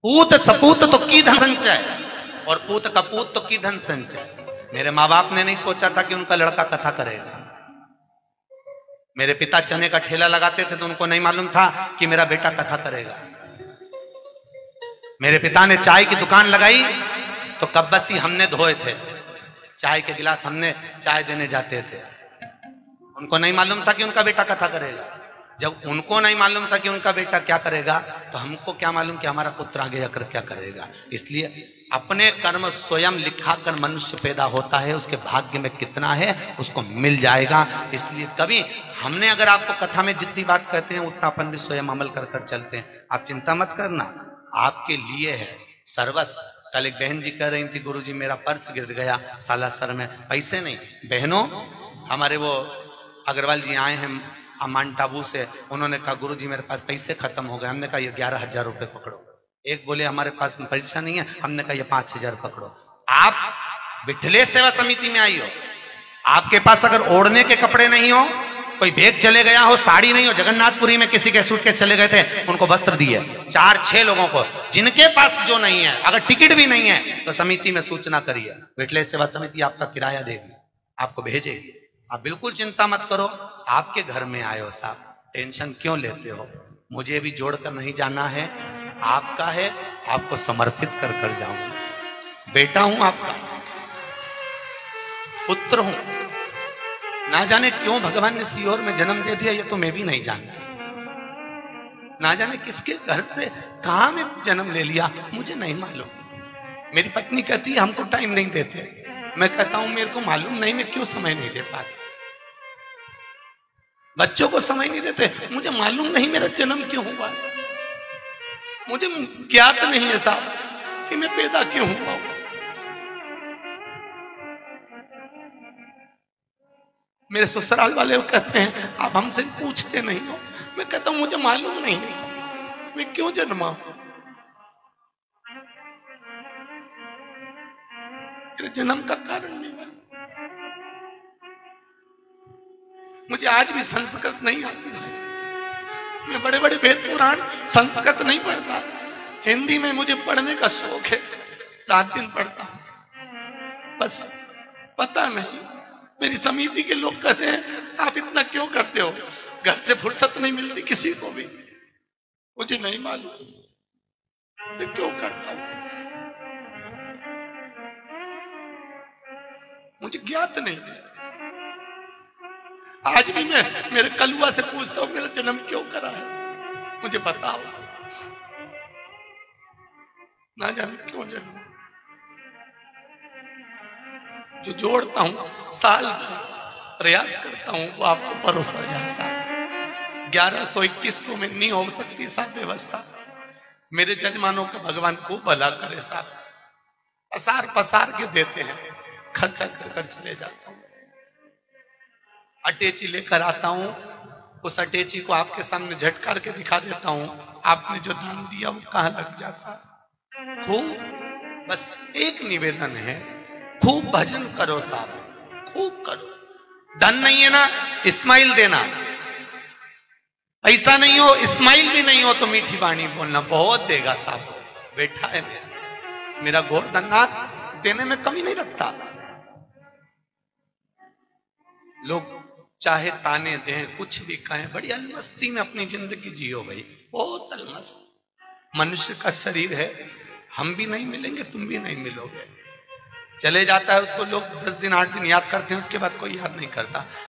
पूत सपूत तो की धन संचय, और पूत कपूत तो की धन संचय। मेरे माँ बाप ने नहीं सोचा था कि उनका लड़का कथा करेगा। मेरे पिता चने का ठेला लगाते थे तो उनको नहीं मालूम था कि मेरा बेटा कथा करेगा। मेरे पिता ने चाय की दुकान लगाई तो कब्बसी हमने धोए थे, चाय के गिलास हमने चाय देने जाते थे। उनको नहीं मालूम था कि उनका बेटा कथा करेगा। जब उनको नहीं मालूम था कि उनका बेटा क्या करेगा तो हमको क्या मालूम कि हमारा पुत्र आगे जाकर क्या करेगा। इसलिए अपने कर्म स्वयं लिखा कर मनुष्य पैदा होता है, उसके भाग्य में कितना है उसको मिल जाएगा। इसलिए कभी हमने अगर आपको कथा में जितनी बात कहते हैं उतना अपन भी स्वयं अमल कर कर चलते हैं। आप चिंता मत करना, आपके लिए है सर्वस्व। कल एक बहन जी कह रही थी, गुरुजी मेरा पर्स गिर गया सालासर में, पैसे नहीं। बहनों, हमारे वो अग्रवाल जी आए हैं माउंट आबू से, उन्होंने कहा गुरुजी मेरे पास पैसे खत्म हो गए। हमने कहा ये 11,000 रुपए पकड़ो। एक बोले हमारे पास पैसा नहीं है, हमने कहा ये 5,000 पकड़ो। आप विठलेश सेवा समिति में आई हो, आपके पास अगर ओढ़ने के कपड़े नहीं हो, कोई बैग चले गया हो, साड़ी नहीं हो, जगन्नाथपुरी में किसी के सूटकेस चले गए थे, उनको वस्त्र दिए 4-6 लोगों को। जिनके पास जो नहीं है, अगर टिकट भी नहीं है तो समिति में सूचना करिए, विठलेश सेवा समिति आपका किराया देगी, आपको भेजेगी। आप बिल्कुल चिंता मत करो, आपके घर में आए हो साहब, टेंशन क्यों लेते हो? मुझे भी जोड़कर नहीं जाना है, आपका है, आपको समर्पित कर कर जाऊंगा। बेटा हूं आपका, पुत्र हूं। ना जाने क्यों भगवान ने सीहोर में जन्म दे दिया, ये तो मैं भी नहीं जानता। ना जाने किसके घर से कहां में जन्म ले लिया, मुझे नहीं मालूम। मेरी पत्नी कहती है हमको टाइम नहीं देते, मैं कहता हूं मेरे को मालूम नहीं, मैं क्यों समय नहीं दे पाता। बच्चों को समय नहीं देते, मुझे मालूम नहीं मेरा जन्म क्यों हुआ, मुझे ज्ञात नहीं है साहब कि मैं पैदा क्यों हुआ। मेरे ससुराल वाले कहते हैं आप हमसे पूछते नहीं हो, मैं कहता हूं मुझे मालूम नहीं है साहब मैं क्यों जन्मा हूं, मेरे जन्म का कारण नहीं। मुझे आज भी संस्कृत नहीं आती भाई, मैं बड़े बड़े वेद पुराण संस्कृत नहीं पढ़ता, हिंदी में मुझे पढ़ने का शौक है, रात दिन पढ़ता हूं। बस पता नहीं, मेरी समिति के लोग कहते हैं आप इतना क्यों करते हो, घर से फुर्सत नहीं मिलती किसी को भी, मुझे नहीं मालूम मैं क्यों करता हूं, मुझे ज्ञात नहीं है। आज भी मैं मेरे कलुआ से पूछता हूं मेरा जन्म क्यों करा है, मुझे बताओ, ना जाने क्यों जन्म। जो जोड़ता हूं साल भर प्रयास करता हूं वो आपको परोसा जा साहब। 1121 में नहीं हो सकती साहब व्यवस्था। मेरे जजमानों का भगवान को भला करे साहब, पसार पसार के देते हैं, खर्चा कर कर चले जाता हूं। अटैची लेकर आता हूं, उस अटैची को आपके सामने झटकार के दिखा देता हूं, आपने जो दान दिया वो कहां लग जाता। खूब बस एक निवेदन है, खूब भजन करो साहब, खूब करो। धन नहीं है ना, इस्माइल देना, ऐसा नहीं हो इस्माइल भी नहीं हो तो मीठी वाणी बोलना, बहुत देगा साहब। बैठा है मेरा गोवर्धननाथ देने में कमी नहीं रखता। लोग चाहे ताने दें, कुछ भी कहें, बड़ी अलमस्ती में अपनी जिंदगी जियो भाई, बहुत अलमस्त। मनुष्य का शरीर है, हम भी नहीं मिलेंगे, तुम भी नहीं मिलोगे। चले जाता है उसको लोग 10 दिन 8 दिन याद करते हैं, उसके बाद कोई याद नहीं करता।